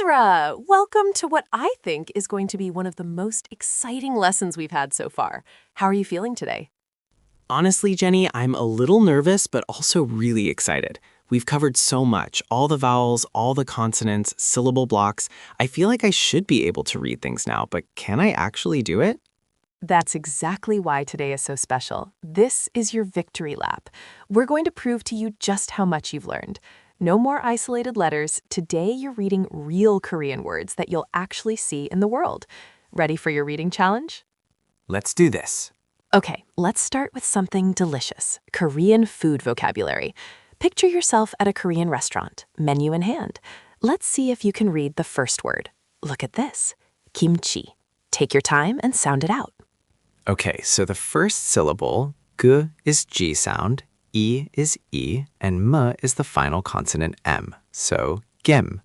Ezra, welcome to what I think is going to be one of the most exciting lessons we've had so far. How are you feeling today? Honestly, Jenny, I'm a little nervous, but also really excited. We've covered so much, all the vowels, all the consonants, syllable blocks. I feel like I should be able to read things now, but can I actually do it? That's exactly why today is so special. This is your victory lap. We're going to prove to you just how much you've learned. No more isolated letters. Today you're reading real Korean words that you'll actually see in the world. Ready for your reading challenge? Let's do this. Okay, let's start with something delicious, Korean food vocabulary. Picture yourself at a Korean restaurant, menu in hand. Let's see if you can read the first word. Look at this, kimchi. Take your time and sound it out. Okay, so the first syllable, g is G sound, E is E, and M is the final consonant M, so gem.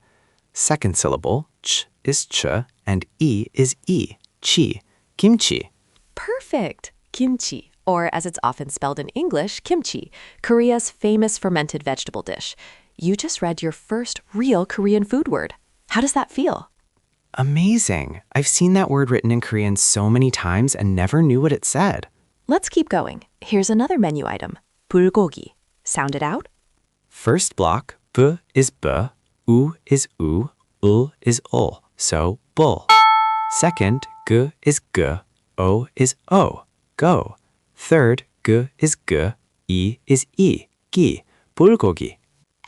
Second syllable, ch is ch, and E is E, chi, kimchi. Perfect! Kimchi, or as it's often spelled in English, kimchi, Korea's famous fermented vegetable dish. You just read your first real Korean food word. How does that feel? Amazing. I've seen that word written in Korean so many times and never knew what it said. Let's keep going. Here's another menu item, bulgogi. Sound it out. First block, b is b, u is u, ul is ul, so bull. Second, g is g, o is o, go. Third, g is g, e is e, gi, bulgogi.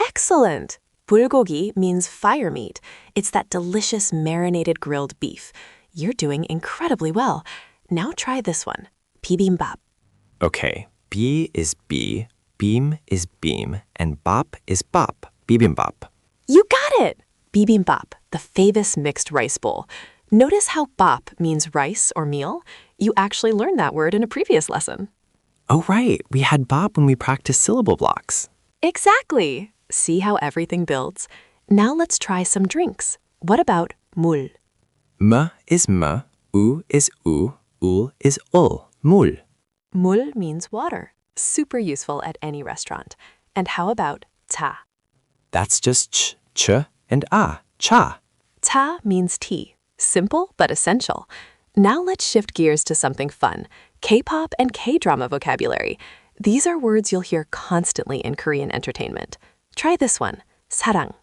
Excellent! Bulgogi means fire meat. It's that delicious marinated grilled beef. You're doing incredibly well. Now try this one, bibimbap. Okay, B is B, beam is beam, and bop is bop, bibimbap. You got it! Bibimbap, the famous mixed rice bowl. Notice how bop means rice or meal? You actually learned that word in a previous lesson. Oh, right, we had bop when we practiced syllable blocks. Exactly! See how everything builds? Now let's try some drinks. What about mul? M is m, u is u, ul is ul, mul. Mul means water. Super useful at any restaurant. And how about ta? That's just ch, and cha. Ta means tea. Simple but essential. Now let's shift gears to something fun. K-pop and K-drama vocabulary. These are words you'll hear constantly in Korean entertainment. Try this one, sarang.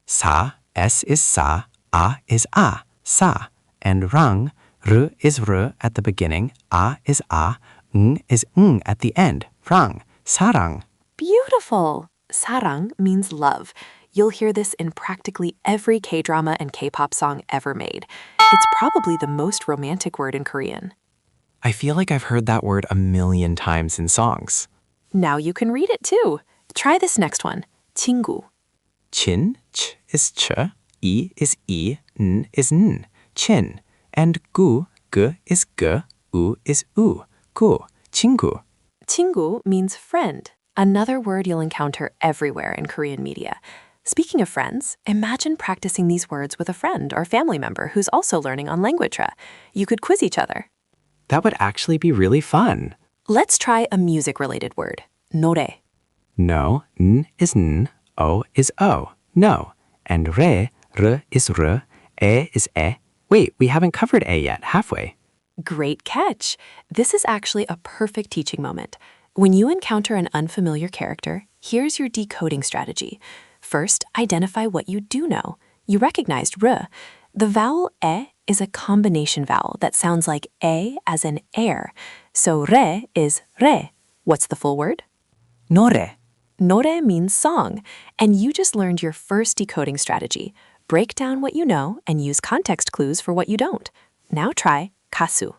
Sa, S is sa, a is a, sa. And rang, r is r at the beginning, a is a, ng is ng at the end, rang, sarang. Beautiful! Sarang means love. You'll hear this in practically every K-drama and K-pop song ever made. It's probably the most romantic word in Korean. I feel like I've heard that word a million times in songs. Now you can read it too. Try this next one, 친구. Chin, ch is ch, e is e, n is n, chin. And gu, g is g, u is u, gu, 친구. 친구 means friend, another word you'll encounter everywhere in Korean media. Speaking of friends, imagine practicing these words with a friend or family member who's also learning on Langmitra. You could quiz each other. That would actually be really fun. Let's try a music-related word, 노래. No, n is n, o is o, no. And re, r is r, e is e. Wait, we haven't covered e yet, halfway. Great catch! This is actually a perfect teaching moment. When you encounter an unfamiliar character, here's your decoding strategy. First, identify what you do know. You recognized r. The vowel e is a combination vowel that sounds like a as in air. So re is re. What's the full word? 노래. 노래 means song, and you just learned your first decoding strategy. Break down what you know and use context clues for what you don't. Now try 가수.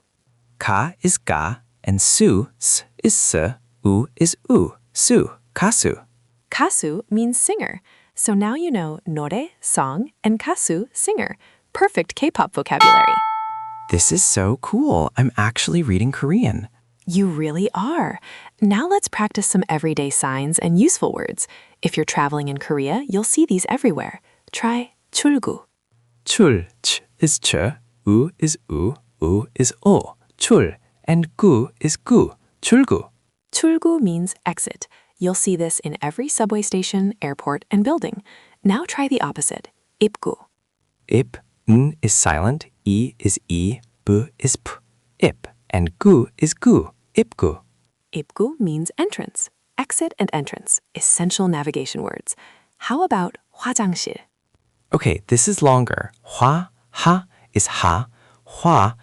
Ka is ga, and su, s is s, u is u, su, 가수. 가수 means singer. So now you know 노래, song, and 가수, singer. Perfect K-pop vocabulary. This is so cool. I'm actually reading Korean. You really are. Now let's practice some everyday signs and useful words. If you're traveling in Korea, you'll see these everywhere. Try 출구. 출, ch is ch, u is u is u, 출. And gu is gu, 출구. 출구 means exit. You'll see this in every subway station, airport, and building. Now try the opposite, 입구. ip, n is silent, e is e, b is p, ip, and gu is gu, ipgu. 입구 means entrance, exit and entrance, essential navigation words. How about 화장실? Okay, this is longer. Hwa, ha is ha. Hwa,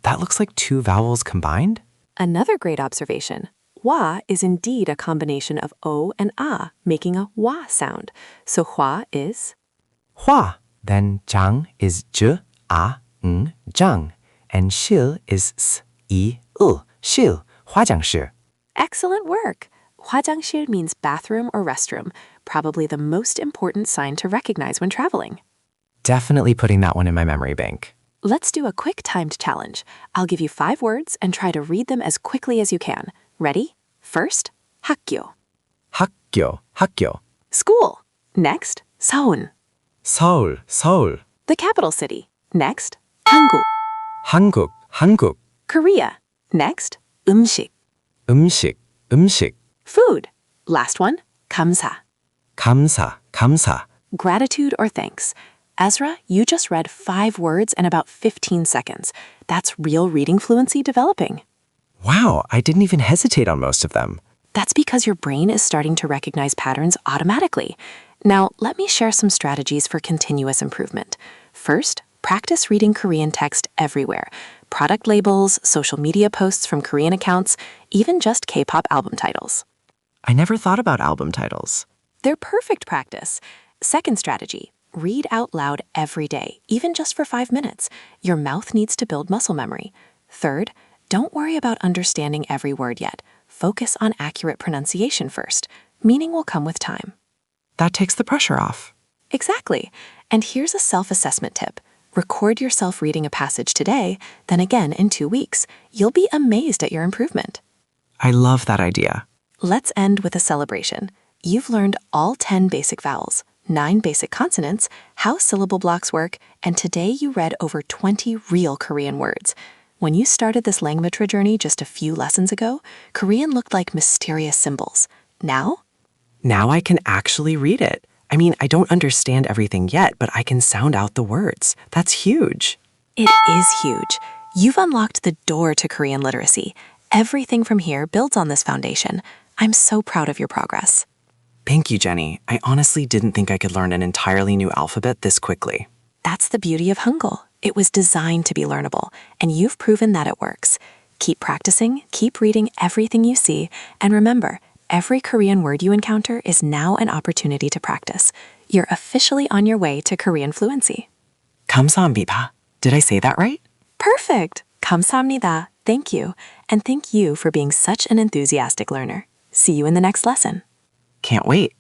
that looks like two vowels combined. Another great observation. Hwa is indeed a combination of O and A, making a wa sound. So hwa is Hwa. Then jang is j, a, ng, jang. And shil is s, i, il, shil, 화장실. excellent work. 화장실 means bathroom or restroom, probably the most important sign to recognize when traveling. Definitely putting that one in my memory bank. Let's do a quick timed challenge. I'll give you 5 words and try to read them as quickly as you can. Ready? First, 학교. 학교, 학교. School. Next, 서울. 서울, 서울. The capital city. Next, 한국. 한국, 한국. Korea. Next, 음식. 음식, 음식. Food. Last one, 감사. 감사, 감사. Gratitude or thanks. Ezra, you just read 5 words in about 15 seconds. That's real reading fluency developing. Wow, I didn't even hesitate on most of them. That's because your brain is starting to recognize patterns automatically. Now, let me share some strategies for continuous improvement. First, practice reading Korean text everywhere. Product labels, social media posts from Korean accounts, even just K-pop album titles. I never thought about album titles. They're perfect practice. Second strategy, read out loud every day, even just for 5 minutes. Your mouth needs to build muscle memory. Third, don't worry about understanding every word yet. Focus on accurate pronunciation first. Meaning will come with time. That takes the pressure off. Exactly. And here's a self-assessment tip. Record yourself reading a passage today, then again in 2 weeks. You'll be amazed at your improvement. I love that idea. Let's end with a celebration. You've learned all 10 basic vowels, 9 basic consonants, how syllable blocks work, and today you read over 20 real Korean words. When you started this Langmitra journey just a few lessons ago, Korean looked like mysterious symbols. Now? Now I can actually read it. I mean, I don't understand everything yet, but I can sound out the words. That's huge. It is huge. You've unlocked the door to Korean literacy. Everything from here builds on this foundation. I'm so proud of your progress. Thank you, Jenny. I honestly didn't think I could learn an entirely new alphabet this quickly. That's the beauty of Hangul. It was designed to be learnable, and you've proven that it works. Keep practicing, keep reading everything you see, and remember, every Korean word you encounter is now an opportunity to practice. You're officially on your way to Korean fluency. 감사합니다. Did I say that right? Perfect! 감사합니다. Thank you. And thank you for being such an enthusiastic learner. See you in the next lesson. Can't wait.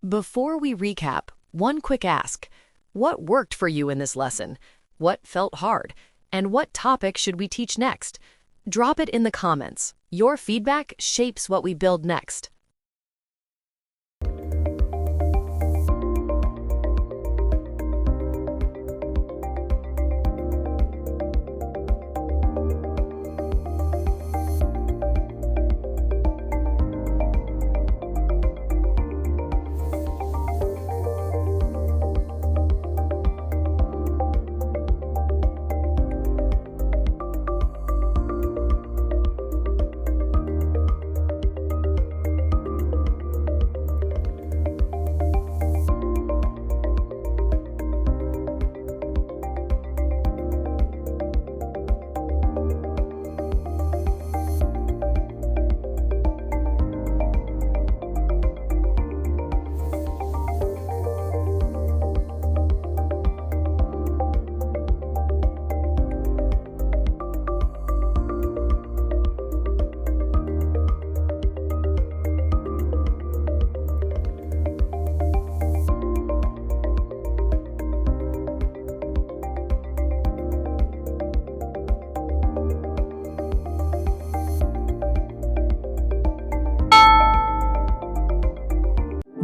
Before we recap, one quick ask. What worked for you in this lesson? What felt hard? And what topic should we teach next? Drop it in the comments. Your feedback shapes what we build next.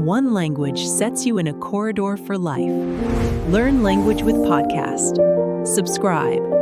One language sets you in a corridor for life. Learn language with podcast. Subscribe.